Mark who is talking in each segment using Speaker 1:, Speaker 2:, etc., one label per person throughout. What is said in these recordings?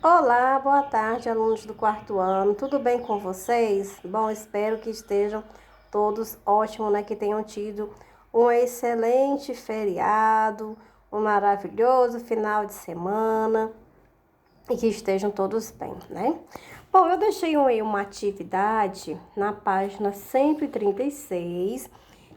Speaker 1: Olá, boa tarde, alunos do quarto ano. Tudo bem com vocês? Bom, espero que estejam todos ótimos, né? Que tenham tido um excelente feriado, um maravilhoso final de semana e que estejam todos bem, né? Bom, eu deixei aí uma atividade na página 136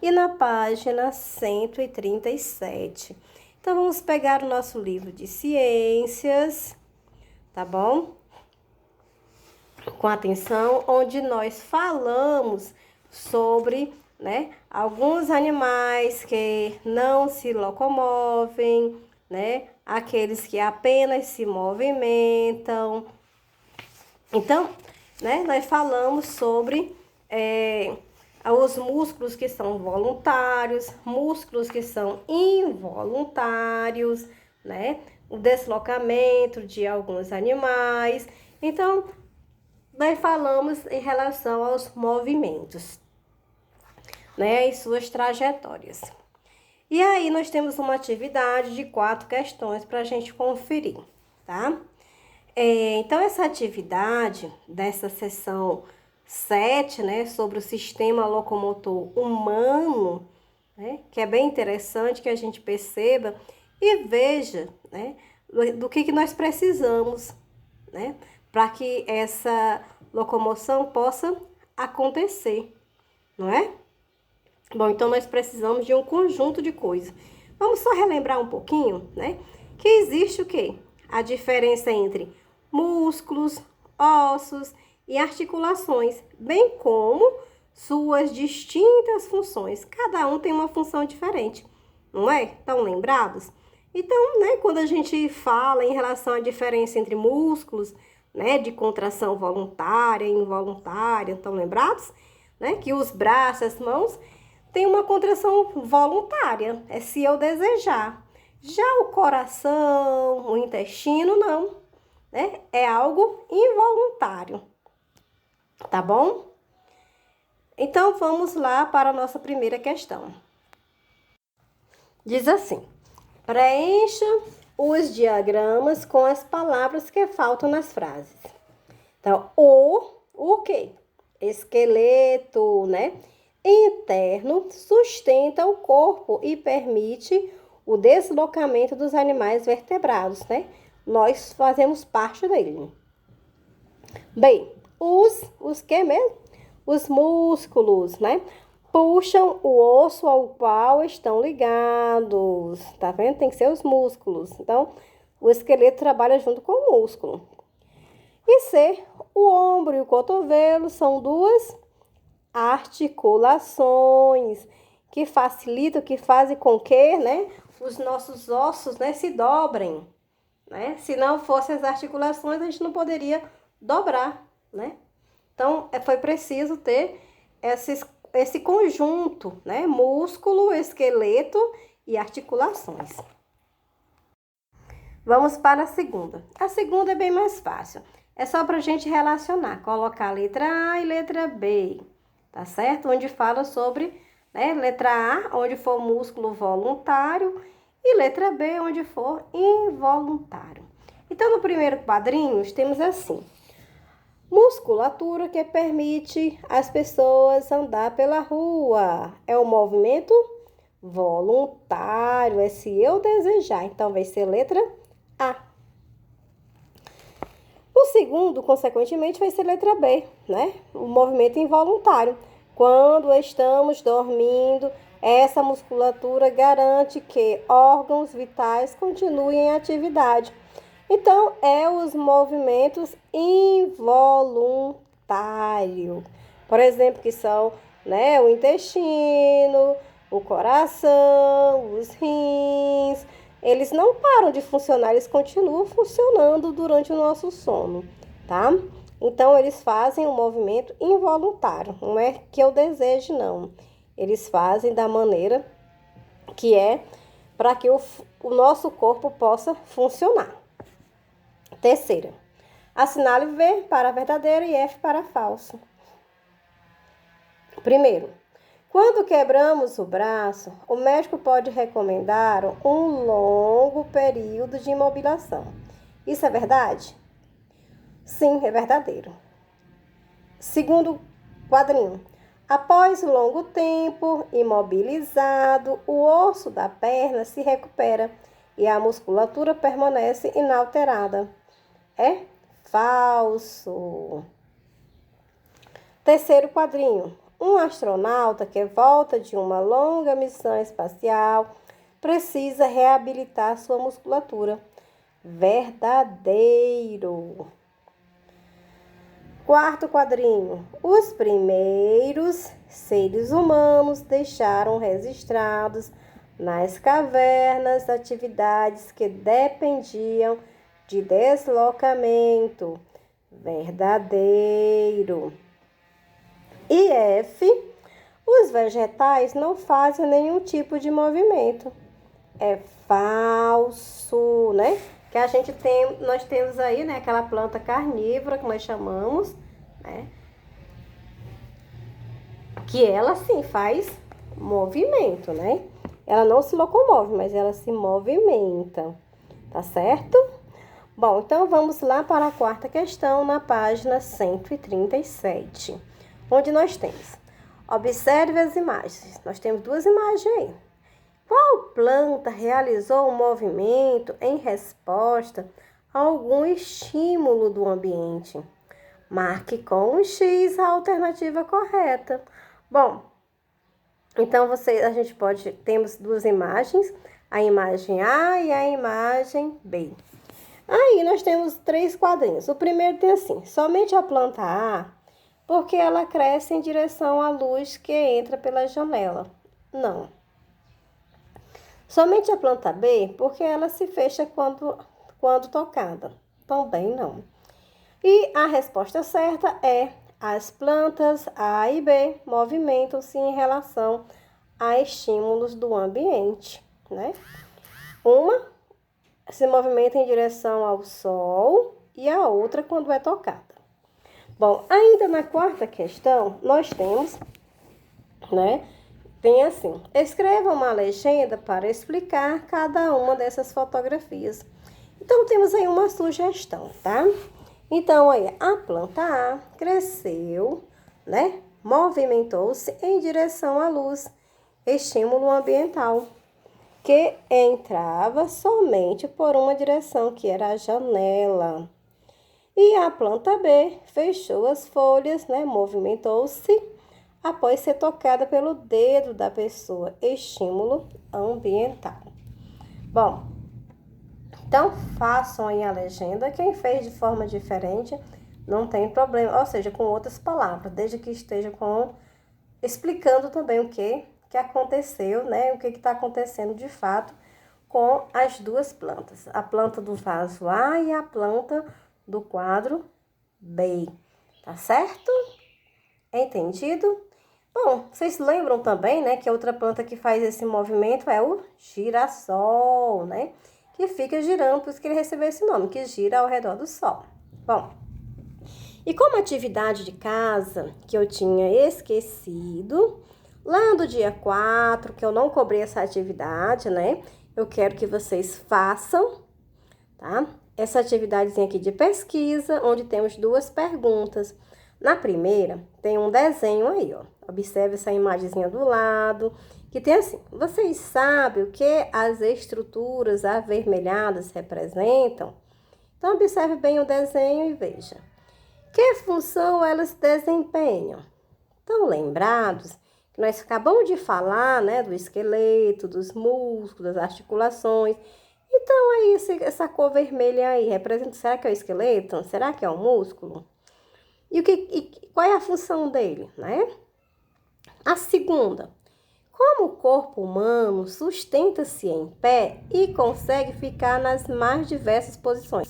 Speaker 1: e na página 137. Então, vamos pegar o nosso livro de ciências, tá bom? Com atenção, onde nós falamos sobre, né, alguns animais que não se locomovem, né, aqueles que apenas se movimentam. Então, né, nós falamos sobre os músculos que são voluntários, músculos que são involuntários, né, o deslocamento de alguns animais. Então, nós falamos em relação aos movimentos, né, e suas trajetórias. E aí nós temos uma atividade de 4 questões para a gente conferir, tá? Então, essa atividade dessa sessão 7, né, sobre o sistema locomotor humano, né, que é bem interessante que a gente perceba e veja, né, do que nós precisamos, né, para que essa locomoção possa acontecer, não é? Bom, então nós precisamos de um conjunto de coisas. Vamos só relembrar um pouquinho, né? Que existe o quê? A diferença entre músculos, ossos e articulações, bem como suas distintas funções. Cada um tem uma função diferente, não é? Estão lembrados? Então, né, quando a gente fala em relação à diferença entre músculos, né, de contração voluntária e involuntária, estão lembrados? Né, que os braços, as mãos têm uma contração voluntária, é se eu desejar. Já o coração, o intestino, não, né, é algo involuntário, tá bom? Então, vamos lá para a nossa primeira questão. Diz assim: preencha os diagramas com as palavras que faltam nas frases. Então, o quê? Esqueleto, né? Interno sustenta o corpo e permite o deslocamento dos animais vertebrados, né? Nós fazemos parte dele. Bem, os que mesmo? Os músculos, né? Puxam o osso ao qual estão ligados, tá vendo? Tem que ser os músculos. Então, o esqueleto trabalha junto com o músculo. E C, o ombro e o cotovelo são duas articulações que facilitam, que fazem com que, né, os nossos ossos, né, se dobrem, né? Se não fossem as articulações, a gente não poderia dobrar, né? Então, foi preciso ter esse conjunto, né? Músculo, esqueleto e articulações. Vamos para a segunda. A segunda é bem mais fácil. É só para a gente relacionar, colocar a letra A e letra B, tá certo? Onde fala sobre, né, letra A, onde for músculo voluntário, e letra B, onde for involuntário. Então, no primeiro quadrinho, temos assim: musculatura que permite as pessoas andar pela rua. É um movimento voluntário, é se eu desejar. Então, vai ser letra A. O segundo, consequentemente, vai ser letra B, né? O movimento involuntário. Quando estamos dormindo, essa musculatura garante que órgãos vitais continuem em atividade. Então, os movimentos involuntários. Por exemplo, que são, né, o intestino, o coração, os rins. Eles não param de funcionar, eles continuam funcionando durante o nosso sono, tá? Então, eles fazem um movimento involuntário, não é que eu deseje, não. Eles fazem da maneira que é para que o nosso corpo possa funcionar. Terceira, assinale V para verdadeiro e F para falso. Primeiro, quando quebramos o braço, o médico pode recomendar um longo período de imobilização. Isso é verdade? Sim, é verdadeiro. Segundo quadrinho. Após longo tempo imobilizado, o osso da perna se recupera e a musculatura permanece inalterada. É falso. Terceiro quadrinho. Um astronauta que volta de uma longa missão espacial precisa reabilitar sua musculatura. Verdadeiro. Quarto quadrinho. Os primeiros seres humanos deixaram registrados nas cavernas atividades que dependiam de deslocamento. Verdadeiro. E F. Os vegetais não fazem nenhum tipo de movimento. É falso, né? Que nós temos aí, né, aquela planta carnívora que nós chamamos, né? Que ela sim faz movimento, né? Ela não se locomove, mas ela se movimenta, tá certo? Bom, então vamos lá para a quarta questão na página 137, onde nós temos: observe as imagens. Nós temos duas imagens aí. Qual planta realizou um movimento em resposta a algum estímulo do ambiente? Marque com um X a alternativa correta. Bom, então temos duas imagens, a imagem A e a imagem B. Aí nós temos 3 quadrinhos. O primeiro tem assim: somente a planta A, porque ela cresce em direção à luz que entra pela janela. Não. Somente a planta B, porque ela se fecha quando tocada. Também não. E a resposta certa é: as plantas A e B movimentam-se em relação a estímulos do ambiente, né? Uma se movimenta em direção ao sol e a outra quando é tocada. Bom, ainda na quarta questão, nós temos, né? Tem assim: escreva uma legenda para explicar cada uma dessas fotografias. Então, temos aí uma sugestão, tá? Então, aí, a planta A cresceu, né? Movimentou-se em direção à luz, estímulo ambiental, que entrava somente por uma direção, que era a janela. E a planta B fechou as folhas, né? Movimentou-se após ser tocada pelo dedo da pessoa, estímulo ambiental. Bom, então façam aí a legenda. Quem fez de forma diferente não tem problema, ou seja, com outras palavras, desde que esteja explicando também o que aconteceu, né? O que está acontecendo de fato com as duas plantas, a planta do vaso A e a planta do quadro B, tá certo? Entendido? Bom, vocês lembram também, né, que a outra planta que faz esse movimento é o girassol, né? Que fica girando, por isso que ele recebeu esse nome, que gira ao redor do sol. Bom, e como atividade de casa que eu tinha esquecido, lá do dia 4, que eu não cobrei essa atividade, né? Eu quero que vocês façam, tá? Essa atividadezinha aqui de pesquisa, onde temos 2 perguntas. Na primeira, tem um desenho aí, ó. Observe essa imagenzinha do lado, que tem assim: vocês sabem o que as estruturas avermelhadas representam? Então, observe bem o desenho e veja. Que função elas desempenham? Estão lembrados que nós acabamos de falar, né, do esqueleto, dos músculos, das articulações. Então, aí, essa cor vermelha aí representa, será que é o esqueleto? Será que é o músculo? E qual é a função dele, né? A segunda: como o corpo humano sustenta-se em pé e consegue ficar nas mais diversas posições?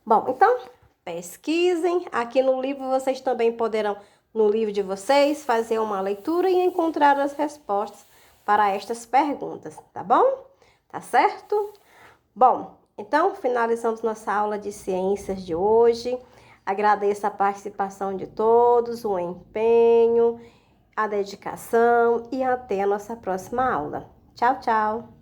Speaker 1: Bom, então, pesquisem. Aqui no livro vocês também poderão, no livro de vocês, fazer uma leitura e encontrar as respostas para estas perguntas, tá bom? Tá certo? Bom, então, finalizamos nossa aula de ciências de hoje. Agradeço a participação de todos, o empenho, a dedicação e até a nossa próxima aula. Tchau, tchau!